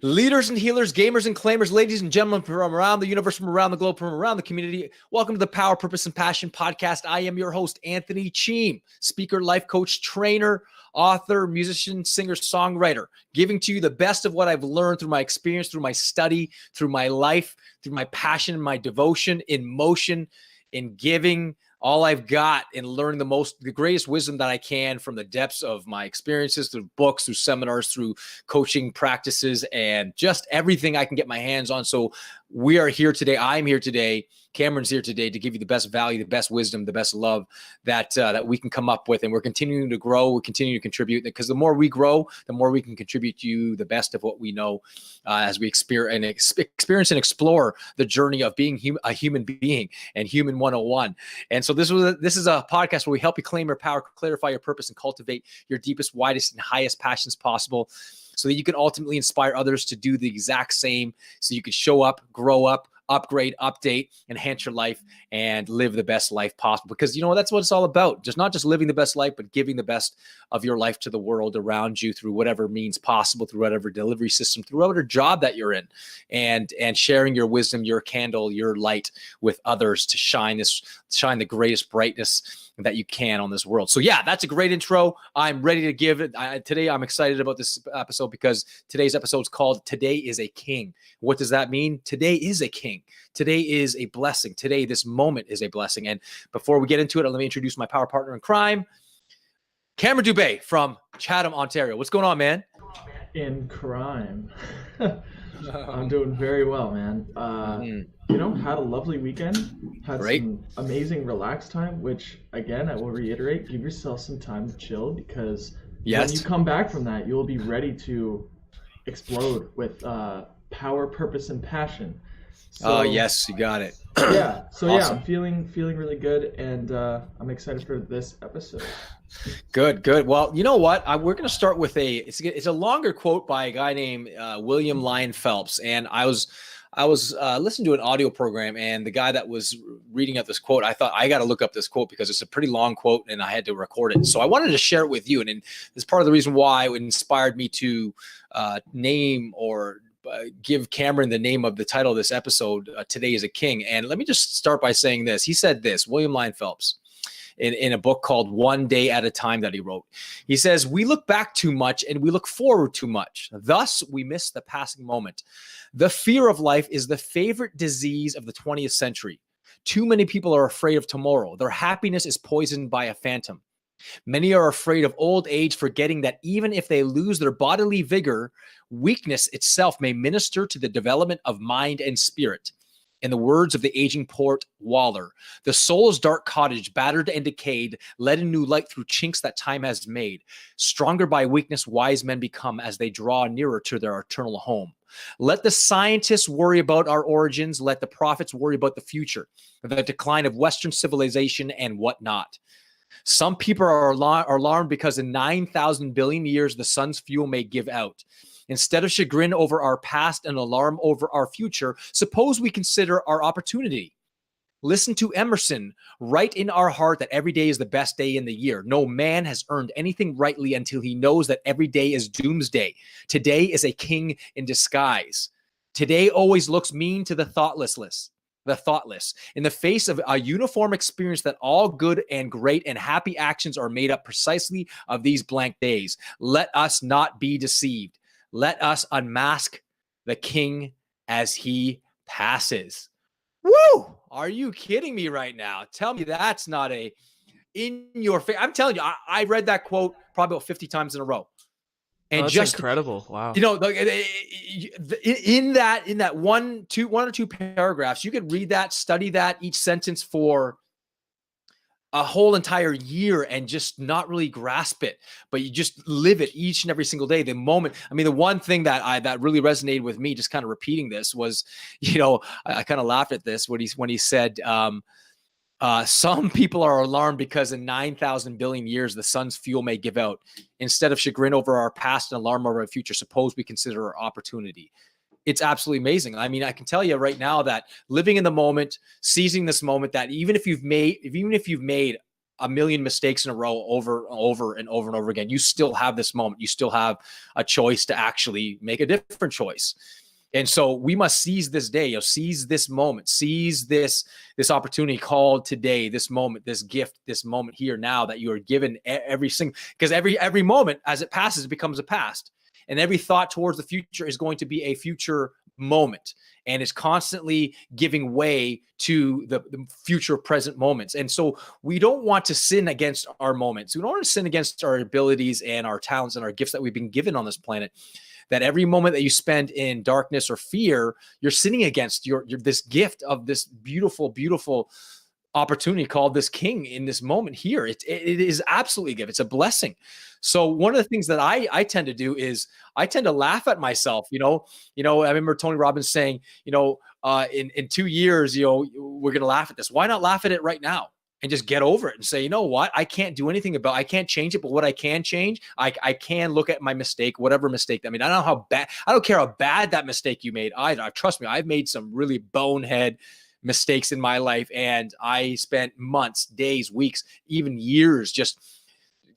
Leaders and healers, gamers and claimers, ladies and gentlemen from around the universe, from around the globe, from around the community, welcome to the Power, Purpose, and Passion podcast. I am your host, Anthony Cheam, speaker, life coach, trainer, author, musician, singer, songwriter, giving to you the best of what I've learned through my experience, through my study, through my life, through my passion, my devotion, in motion, in giving, all I've got in learning the greatest wisdom that I can from the depths of my experiences, through books, through seminars, through coaching practices, and just everything I can get my hands on. So we are here today. I'm here today. Cameron's here today to give you the best value, the best wisdom, the best love that we can come up with. And we're continuing to grow. We're continuing to contribute, because the more we grow, the more we can contribute to you the best of what we know as we experience and explore the journey of being a human being and human 101. And so this is a podcast where we help you claim your power, clarify your purpose, and cultivate your deepest, widest, and highest passions possible, so that you can ultimately inspire others to do the exact same, so you can show up, grow up, upgrade, update, enhance your life, and live the best life possible. Because, that's what it's all about. Just not just living the best life, but giving the best of your life to the world around you through whatever means possible, through whatever delivery system, through whatever job that you're in, and sharing your wisdom, your candle, your light with others to shine the greatest brightness that you can on this world. So yeah, that's a great intro. I'm ready to give it. Today, I'm excited about this episode because today's episode is called Today is a King. What does that mean? Today is a king. Today is a blessing. Today, this moment is a blessing. And before we get into it, let me introduce my power partner in crime, Cameron Dubé from Chatham, Ontario. What's going on, man? In crime. I'm doing very well, man. Had a lovely weekend. Had some amazing relaxed time, which, again, I will reiterate, give yourself some time to chill, because when you come back from that, you'll be ready to explode with power, purpose, and passion. So, yes, you got it. Yeah. So Awesome. Yeah, I'm feeling really good, and I'm excited for this episode. Good. Well, you know what? We're going to start with it's a longer quote by a guy named William Lyon Phelps. And I was listening to an audio program, and the guy that was reading out this quote, I thought, I got to look up this quote because it's a pretty long quote and I had to record it. So I wanted to share it with you. And this is part of the reason why it inspired me to name or give Cameron the name of the title of this episode, Today is a King. And let me just start by saying this. He said this, William Lyon Phelps, in a book called One Day at a Time that he wrote. He says, "We look back too much and we look forward too much. Thus, we miss the passing moment. The fear of life is the favorite disease of the 20th century. Too many people are afraid of tomorrow. Their happiness is poisoned by a phantom. Many are afraid of old age, forgetting that even if they lose their bodily vigor, weakness itself may minister to the development of mind and spirit. In the words of the aging poet Waller, the soul is dark cottage, battered and decayed, let in new light through chinks that time has made. Stronger by weakness, wise men become as they draw nearer to their eternal home. Let the scientists worry about our origins. Let the prophets worry about the future, the decline of Western civilization and whatnot. Some people are alarmed because in 9,000 billion years, the sun's fuel may give out. Instead of chagrin over our past and alarm over our future, suppose we consider our opportunity. Listen to Emerson. Write in our heart that every day is the best day in the year. No man has earned anything rightly until he knows that every day is doomsday. Today is a king in disguise. Today always looks mean to the thoughtless. In the face of a uniform experience that all good and great and happy actions are made up precisely of these blank days. Let us not be deceived. Let us unmask the king as he passes." Woo! Are you kidding me right now? Tell me that's not in your face. I'm telling you, I read that quote probably about 50 times in a row. And that's incredible. Wow. In that one or two paragraphs, you could read that, study that, each sentence for a whole entire year and just not really grasp it, but you just live it each and every single day. The moment, the one thing that really resonated with me, just kind of repeating this, was, I kind of laughed at this when he said, some people are alarmed because in 9,000 billion years, the sun's fuel may give out. Instead of chagrin over our past and alarm over our future, suppose we consider our opportunity. It's absolutely amazing. I can tell you right now that living in the moment, seizing this moment, that even if you've made a million mistakes in a row over and over and over and over again. You still have this moment. You still have a choice to actually make a different choice. And so we must seize this day, seize this moment, seize this opportunity called today, this moment, this gift, this moment here now that you are given every single, because every moment as it passes, it becomes a past. And every thought towards the future is going to be a future moment, and it's constantly giving way to the future present moments. And so we don't want to sin against our moments. We don't want to sin against our abilities and our talents and our gifts that we've been given on this planet. That every moment that you spend in darkness or fear, you're sinning against your this gift of this beautiful, beautiful opportunity called this king in this moment here. It is absolutely a gift. It's a blessing. So one of the things that I tend to do is I tend to laugh at myself. I remember Tony Robbins saying, in 2 years, we're going to laugh at this. Why not laugh at it right now? And just get over it and say, you know what? I can't do anything about it. I can't change it, but what I can change, I can look at my mistake, whatever mistake. I mean, I don't know how bad, I don't care how bad that mistake you made. Trust me, I've made some really bonehead mistakes in my life. And I spent months, days, weeks, even years, just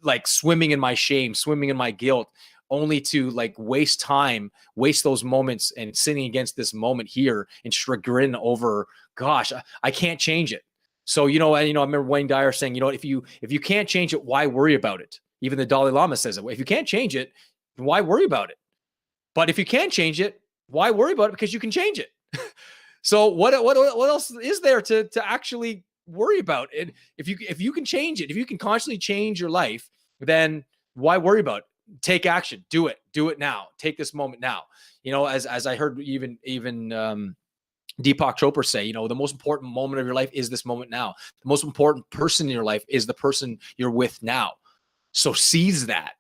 like swimming in my shame, swimming in my guilt, only to like waste time, waste those moments and sinning against this moment here and chagrin over, gosh, I can't change it. So, I remember Wayne Dyer saying, if you can't change it, why worry about it? Even the Dalai Lama says it. If you can't change it, why worry about it? But if you can change it, why worry about it? Because you can change it. So what else is there to actually worry about? And if you can change it, if you can constantly change your life, then why worry about it? Take action. Do it now. Take this moment now. As I heard even Deepak Chopra say, the most important moment of your life is this moment now. The most important person in your life is the person you're with now. So seize that.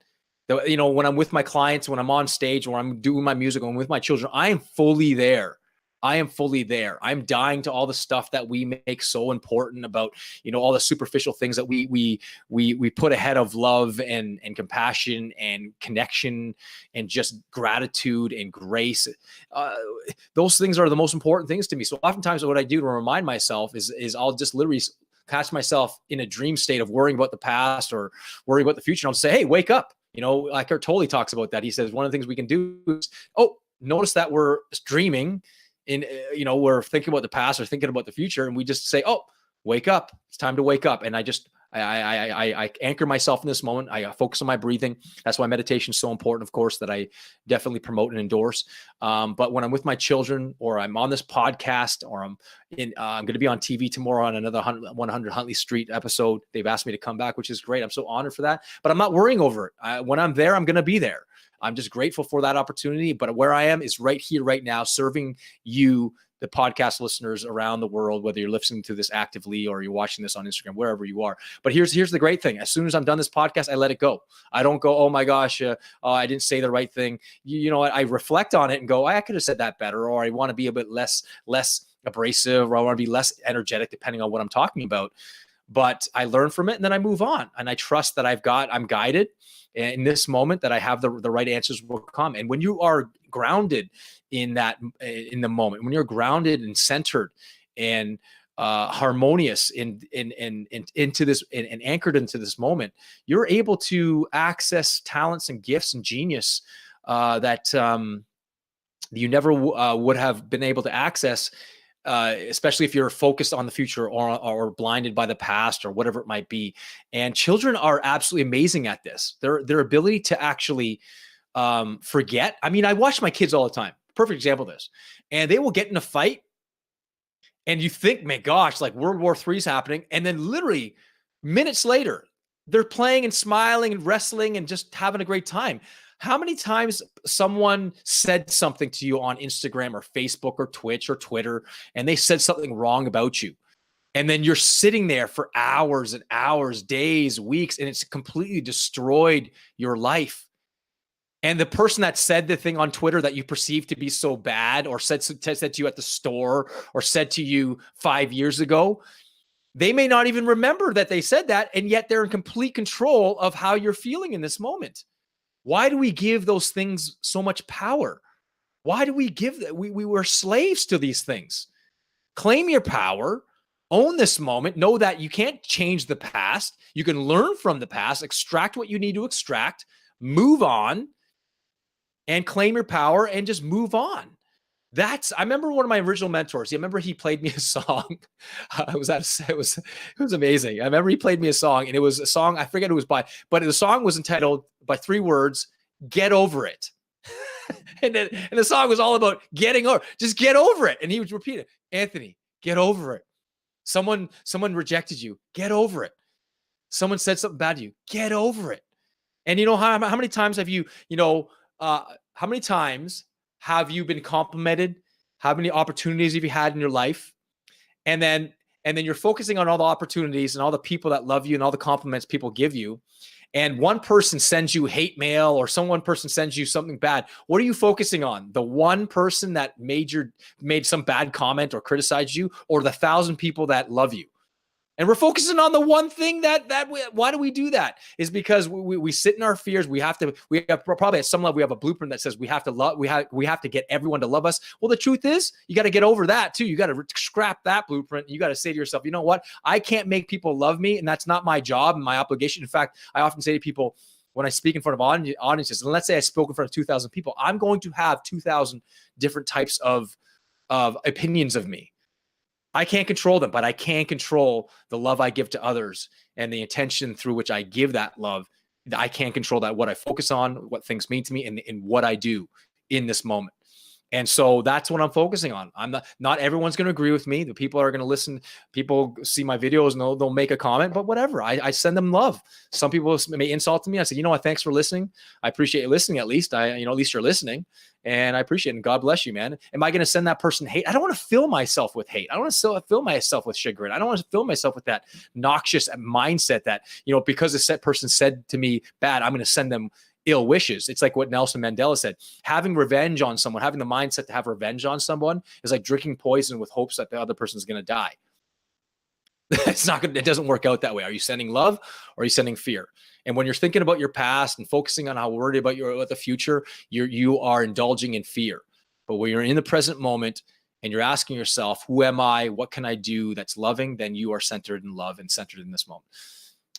When I'm with my clients, when I'm on stage, when I'm doing my music, when I'm with my children, I am fully there. I'm dying to all the stuff that we make so important about, all the superficial things that we put ahead of love and compassion and connection and just gratitude and grace. Those things are the most important things to me. So oftentimes what I do to remind myself is I'll just literally catch myself in a dream state of worrying about the past or worrying about the future. And I'll just say, hey, wake up. Like Tolly talks about that. He says, one of the things we can do is, notice that we're dreaming we're thinking about the past or thinking about the future, and we just say, wake up. It's time to wake up. And I anchor myself in this moment. I focus on my breathing. That's why meditation is so important, of course, that I definitely promote and endorse. But when I'm with my children, or I'm on this podcast, or I'm going to be on TV tomorrow on another 100 Huntley Street episode. They've asked me to come back, which is great. I'm so honored for that, but I'm not worrying over it. When I'm there, I'm going to be there. I'm just grateful for that opportunity. But where I am is right here, right now, serving you, the podcast listeners around the world, whether you're listening to this actively or you're watching this on Instagram, wherever you are. But here's the great thing. As soon as I'm done this podcast, I let it go. I don't go, oh my gosh, I didn't say the right thing. You know what? I reflect on it and go, I could have said that better, or I want to be a bit less abrasive, or I want to be less energetic, depending on what I'm talking about. But I learn from it, and then I move on, and I trust that I'm guided in this moment, that I have the right answers will come. And when you are grounded in the moment, when you're grounded and centered and harmonious into this and anchored into this moment, you're able to access talents and gifts and genius that you never would have been able to access. Especially if you're focused on the future or blinded by the past or whatever it might be. And children are absolutely amazing at this. Their ability to actually forget. I mean, I watch my kids all the time. Perfect example of this. And they will get in a fight, and you think, man, gosh, like World War III is happening. And then literally minutes later, they're playing and smiling and wrestling and just having a great time. How many times someone said something to you on Instagram or Facebook or Twitch or Twitter, and they said something wrong about you, and then you're sitting there for hours and hours, days, weeks, and it's completely destroyed your life. And the person that said the thing on Twitter that you perceived to be so bad, or said to you at the store, or said to you 5 years ago, they may not even remember that they said that, and yet they're in complete control of how you're feeling in this moment. Why do we give those things so much power? Why do we give that? We were slaves to these things. Claim your power, Own this moment. Know that you can't change the past. You can learn from the past, extract what you need to extract, move on, and claim your power and just move on. I remember one of my original mentors. I remember he played me a song. It was amazing. I remember he played me a song, and it was a song, I forget who it was by, but the song was entitled by 3 words, "Get Over It." and the song was all about just get over it. And he would repeat it, "Anthony, get over it. Someone rejected you. Get over it. Someone said something bad to you. Get over it." And how many times have how many times have you been complimented? How many opportunities have you had in your life? And then you're focusing on all the opportunities and all the people that love you and all the compliments people give you. And one person sends you hate mail, or one person sends you something bad. What are you focusing on? The one person that made some bad comment or criticized you, or the 1,000 people that love you? And we're focusing on the one thing why do we do that? Is because we sit in our fears. We have probably at some level, we have a blueprint that says we have to love, we have to get everyone to love us. Well, the truth is, you got to get over that too. You got to scrap that blueprint. You got to say to yourself, you know what? I can't make people love me, and that's not my job and my obligation. In fact, I often say to people when I speak in front of audiences, and let's say I spoke in front of 2,000 people, I'm going to have 2,000 different types of opinions of me. I can't control them, but I can control the love I give to others and the intention through which I give that love. I can't control that, what I focus on, what things mean to me, and what I do in this moment. And so that's what I'm focusing on. Not everyone's going to agree with me. The people are going to listen. People see my videos and they'll make a comment, but whatever. I send them love. Some people may insult me. I say, you know what? Thanks for listening. I appreciate you listening. At least at least you're listening, and I appreciate it. And God bless you, man. Am I going to send that person hate? I don't want to fill myself with hate. I don't want to fill myself with chagrin. I don't want to fill myself with that noxious mindset that, because a set person said to me bad, I'm going to send them ill wishes. It's like what Nelson Mandela said. Having revenge on someone, having the mindset to have revenge on someone is like drinking poison with hopes that the other person's going to die. It doesn't work out that way. Are you sending love, or are you sending fear? And when you're thinking about your past and focusing on how worried about the future, you are indulging in fear. But when you're in the present moment and you're asking yourself, who am I? What can I do that's loving? Then you are centered in love and centered in this moment.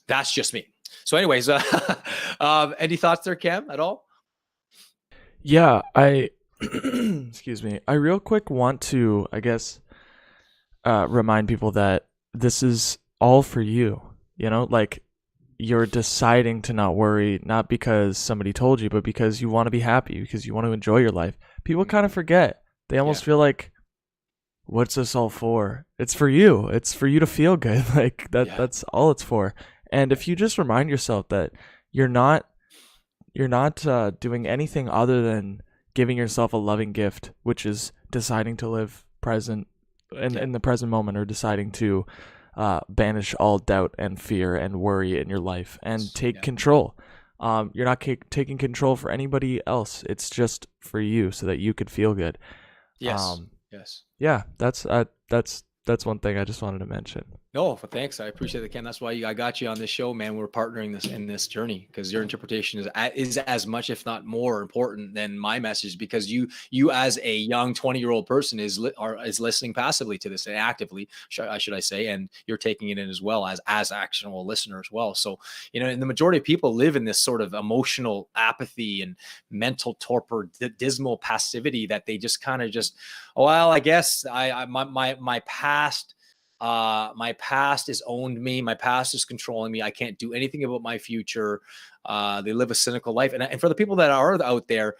That's just me. So anyways, any thoughts there, Cam, at all? Yeah, excuse me. I real quick want to, I guess, remind people that this is all for you, like you're deciding to not worry, not because somebody told you, but because you want to be happy, because you want to enjoy your life. People kind of forget. They almost feel like, what's this all for? It's for you. It's for you to feel good. Like that's all it's for. And if you just remind yourself that you're not doing anything other than giving yourself a loving gift, which is deciding to live present in the present moment, or deciding to banish all doubt and fear and worry in your life and take control. You're not taking control for anybody else. It's just for you, so that you could feel good. Yes. Yeah, that's one thing I just wanted to mention. No, but thanks. I appreciate it, Ken. That's why I got you on this show, man. We're partnering in this journey, because your interpretation is as much, if not more important than my message, because you as a young 20-year-old person is listening passively to this, and actively, should I say, and you're taking it in as well as actionable listener as well. So, and the majority of people live in this sort of emotional apathy and mental torpor, dismal passivity, that they just kind of well, I guess my past. My past has owned me. My past is controlling me. I can't do anything about my future. They live a cynical life. And for the people that are out there,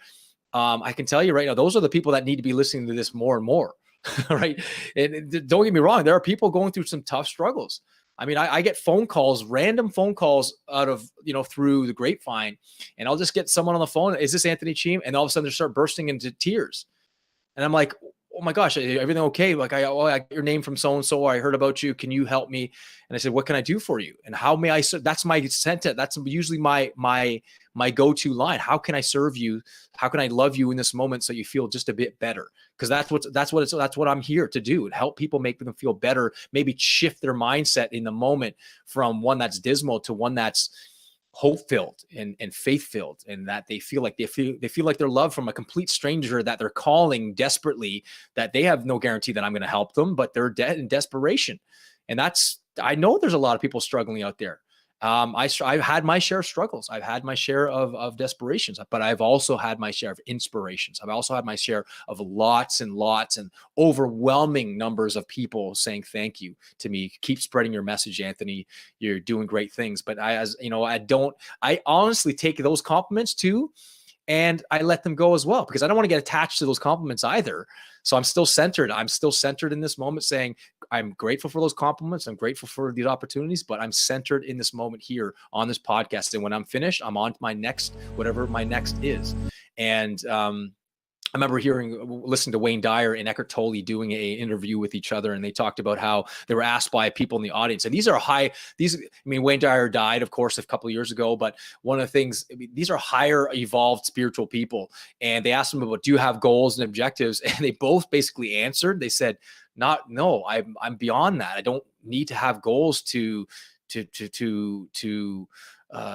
I can tell you right now, those are the people that need to be listening to this more and more, right? And don't get me wrong. There are people going through some tough struggles. I mean, I get random phone calls out of, through the grapevine, and I'll just get someone on the phone. Is this Anthony Cheam? And all of a sudden they start bursting into tears. And I'm like, oh my gosh, everything okay? Like, I got your name from so-and-so. I heard about you. Can you help me? And I said, what can I do for you? And how may I serve? That's my sentence. That's usually my go-to line. How can I serve you? How can I love you in this moment so you feel just a bit better? Because that's what I'm here to do, and help people, make them feel better, maybe shift their mindset in the moment from one that's dismal to one that's hope-filled and faith-filled, and that they feel like they're loved from a complete stranger that they're calling desperately, that they have no guarantee that I'm going to help them, but they're in desperation. And I know there's a lot of people struggling out there. I've had my share of struggles. I've had my share of desperations, but I've also had my share of inspirations. I've also had my share of lots and lots and overwhelming numbers of people saying thank you to me. Keep spreading your message, Anthony. You're doing great things. But I honestly take those compliments too, and I let them go as well, because I don't want to get attached to those compliments either. So I'm still centered. I'm still centered in this moment, saying I'm grateful for those compliments. I'm grateful for these opportunities, but I'm centered in this moment here on this podcast. And when I'm finished, I'm on to my next, whatever my next is. And I remember listening to Wayne Dyer and Eckhart Tolle doing an interview with each other, and they talked about how they were asked by people in the audience. And Wayne Dyer died, of course, a couple of years ago, but one of the things, these are higher evolved spiritual people. And they asked them about, do you have goals and objectives? And they both basically answered. They said, no, I'm beyond that. I don't need to have goals to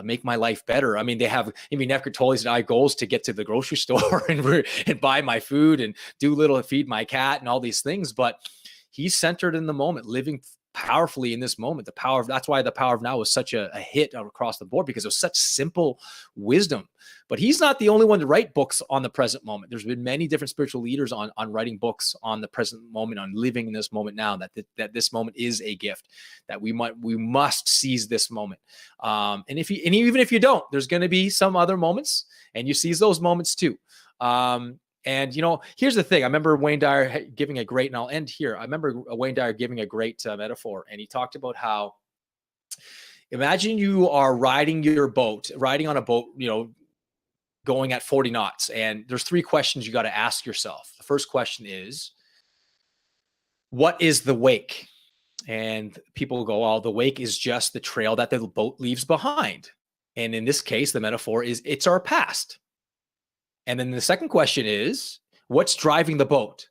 make my life better. I mean, Eckhart Tolle said I have goals to get to the grocery store and buy my food and feed my cat and all these things. But he's centered in the moment, living powerfully in this moment. That's why the Power of Now was such a hit across the board, because it was such simple wisdom. But he's not the only one to write books on the present moment. There's been many different spiritual leaders on writing books on the present moment, on living in this moment now, that this moment is a gift, that we must seize this moment. And even if you don't, there's going to be some other moments, and you seize those moments too. And here's the thing. I remember Wayne Dyer giving a great, and I'll end here. I remember Wayne Dyer giving a great metaphor, and he talked about how, imagine you are riding on a boat, going at 40 knots. And there's 3 questions you got to ask yourself. The first question is, what is the wake? And people go, well, the wake is just the trail that the boat leaves behind. And in this case, the metaphor is, it's our past. And then the second question is, what's driving the boat?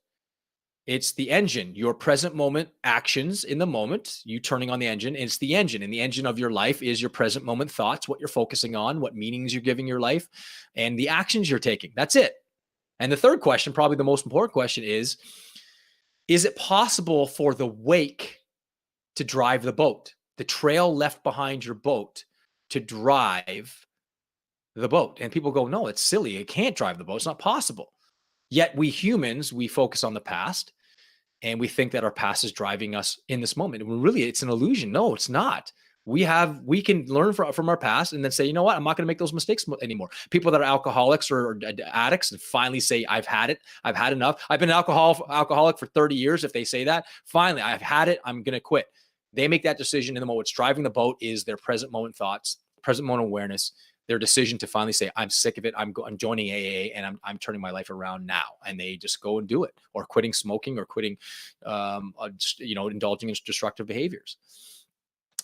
It's the engine, your present moment actions in the moment, you turning on the engine. It's the engine, and the engine of your life is your present moment thoughts, what you're focusing on, what meanings you're giving your life, and the actions you're taking. That's it. And the third question, probably the most important question, is it possible for the wake to drive the boat, the trail left behind your boat to drive the boat? And people go, no, it's silly. It can't drive the boat. It's not possible. Yet we humans, we focus on the past, and we think that our past is driving us in this moment. And really, it's an illusion. No, it's not. We can learn from our past and then say, you know what, I'm not going to make those mistakes anymore. People that are alcoholics or addicts and finally say, I've had it. I've had enough. I've been an alcoholic for 30 years. If they say that, finally, I've had it. I'm going to quit. They make that decision in the moment. What's driving the boat is their present moment thoughts, present moment awareness, their decision to finally say, I'm sick of it. I'm joining AA, and I'm turning my life around now. And they just go and do it, or quitting smoking, or quitting, indulging in destructive behaviors.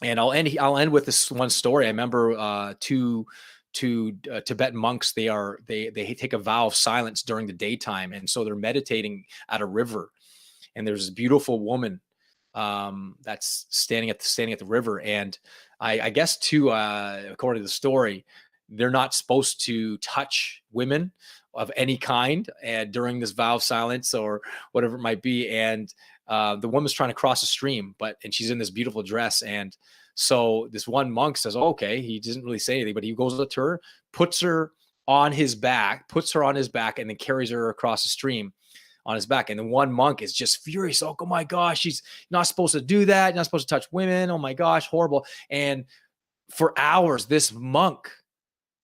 And I'll end with this one story. I remember two Tibetan monks. They take a vow of silence during the daytime, and so they're meditating at a river. And there's this beautiful woman that's standing at the river, and I guess too, according to the story, they're not supposed to touch women of any kind and during this vow of silence or whatever it might be. And the woman's trying to cross a stream, and she's in this beautiful dress. And so this one monk says, oh, okay, he doesn't really say anything, but he goes up to her, puts her on his back, and then carries her across the stream on his back. And the one monk is just furious. Oh my gosh, she's not supposed to do that. You're not supposed to touch women. Oh my gosh, horrible. And for hours, this monk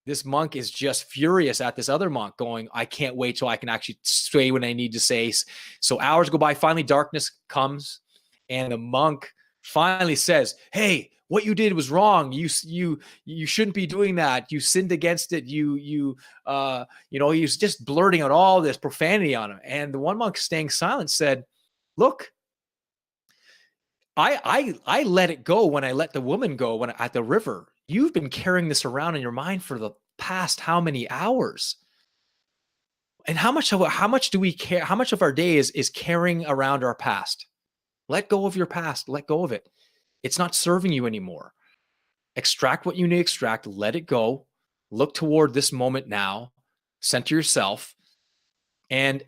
is just furious at this other monk, going, I can't wait till I can actually say what I need to say. So hours go by. Finally, darkness comes, and the monk finally says, hey, what you did was wrong. You shouldn't be doing that. You sinned against it. He was just blurting out all this profanity on him. And the one monk, staying silent, said, look, I let it go when I let the woman go at the river. You've been carrying this around in your mind for the past how many hours? And how much do we care? How much of our day is carrying around our past? Let go of your past. Let go of it. It's not serving you anymore. Extract what you need to extract. Let it go. Look toward this moment now. Center yourself. And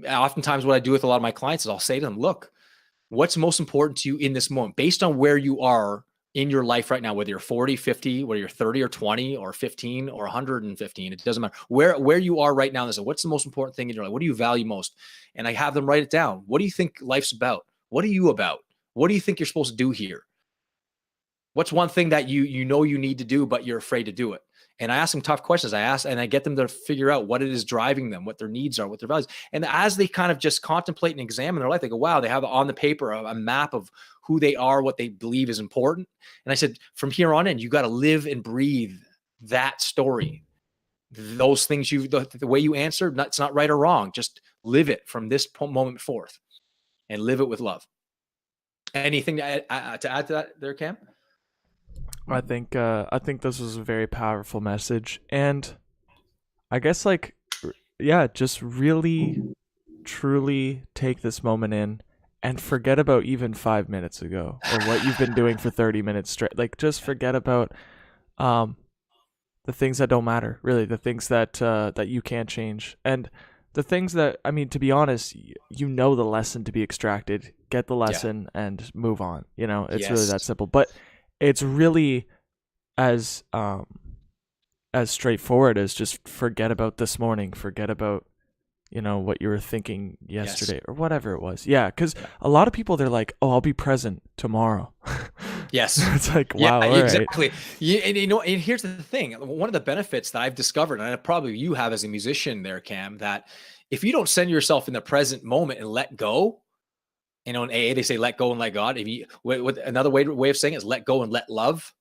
oftentimes what I do with a lot of my clients is I'll say to them, look, What's most important to you in this moment based on where you are in your life right now, whether you're 40, 50, whether you're 30 or 20 or 15 or 115, it doesn't matter where you are right now. What's the most important thing in your life? What do you value most? And I have them write it down. What do you think life's about? What are you about? What do you think you're supposed to do here? What's one thing that you know you need to do, but you're afraid to do it? And I ask them tough questions. I get them to figure out what it is driving them, what their needs are, what their values. And as they kind of just contemplate and examine their life, they go, wow, they have on the paper a map of who they are, what they believe is important. And I said, from here on in, you got to live and breathe that story. Those things the way you answered, it's not right or wrong. Just live it from this moment forth and live it with love. Anything to add to that there, Cam? I think this was a very powerful message, and I guess just really truly take this moment in and forget about even 5 minutes ago or what you've been doing for 30 minutes straight. Like, just forget about the things that don't matter, really, the things that you can't change, and the things that, I mean, to be honest, the lesson to be extracted, get the lesson and move on. It's really that simple. But it's really as straightforward as just forget about this morning, forget about what you were thinking yesterday or whatever it was. Yeah, because a lot of people, they're like, oh, I'll be present tomorrow. Yes. It's like, wow, exactly. Right. Yeah, and here's the thing. One of the benefits that I've discovered, and probably you have as a musician there, Cam, that if you don't send yourself in the present moment and let go, in AA, they say, let go and let God. Another way of saying it is let go and let love.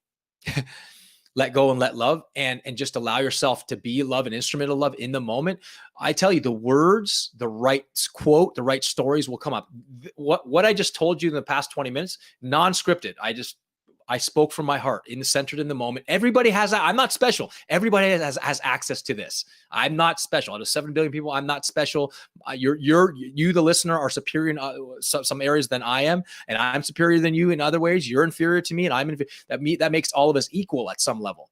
Let go and let love, and just allow yourself to be love, an instrument of love in the moment. I tell you, the words, the right quote, the right stories will come up. What I just told you in the past 20 minutes, non-scripted. I spoke from my heart, centered in the moment. Everybody has that. I'm not special. Everybody has access to this. I'm not special. Out of 7 billion people, I'm not special. You, the listener, are superior in some areas than I am, and I'm superior than you in other ways. You're inferior to me, and I'm inferior. That makes all of us equal at some level.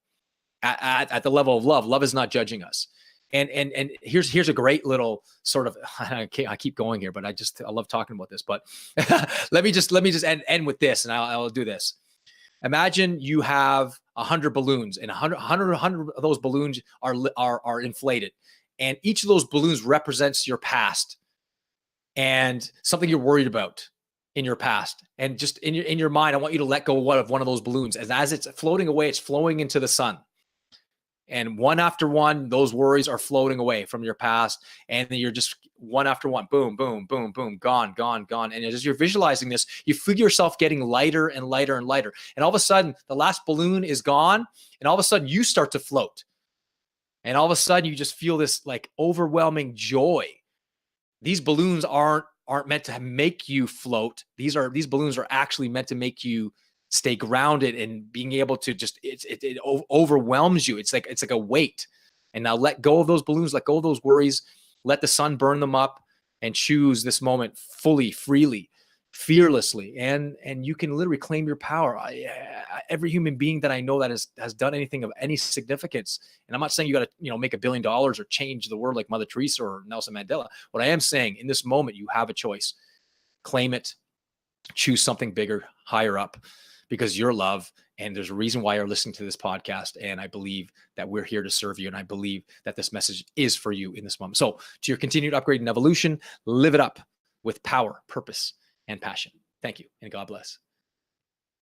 At the level of love, love is not judging us. And here's a great little sort of, I keep going here, but I love talking about this. But let me just end with this, and I'll do this. Imagine you have 100 balloons, and 100 of those balloons are inflated, and each of those balloons represents your past and something you're worried about in your past. And just in your mind, I want you to let go of one of those balloons, and as it's floating away, it's flowing into the sun. And one after one, those worries are floating away from your past. And then you're just one after one, boom, boom, boom, boom, gone, gone, gone. And as you're visualizing this, you feel yourself getting lighter and lighter and lighter. And all of a sudden, the last balloon is gone. And all of a sudden, you start to float. And all of a sudden, you just feel this like overwhelming joy. These balloons aren't meant to make you float. These balloons are actually meant to make you stay grounded, and being able to just, it overwhelms you. It's like a weight. And now let go of those balloons, let go of those worries, let the sun burn them up, and choose this moment fully, freely, fearlessly. And you can literally claim your power. Every human being that I know that has done anything of any significance, and I'm not saying you got to, make $1 billion or change the world like Mother Teresa or Nelson Mandela. What I am saying, in this moment, you have a choice. Claim it, choose something bigger, higher up, because you're love, and there's a reason why you're listening to this podcast. And I believe that we're here to serve you. And I believe that this message is for you in this moment. So to your continued upgrade and evolution, live it up with power, purpose, and passion. Thank you, and God bless.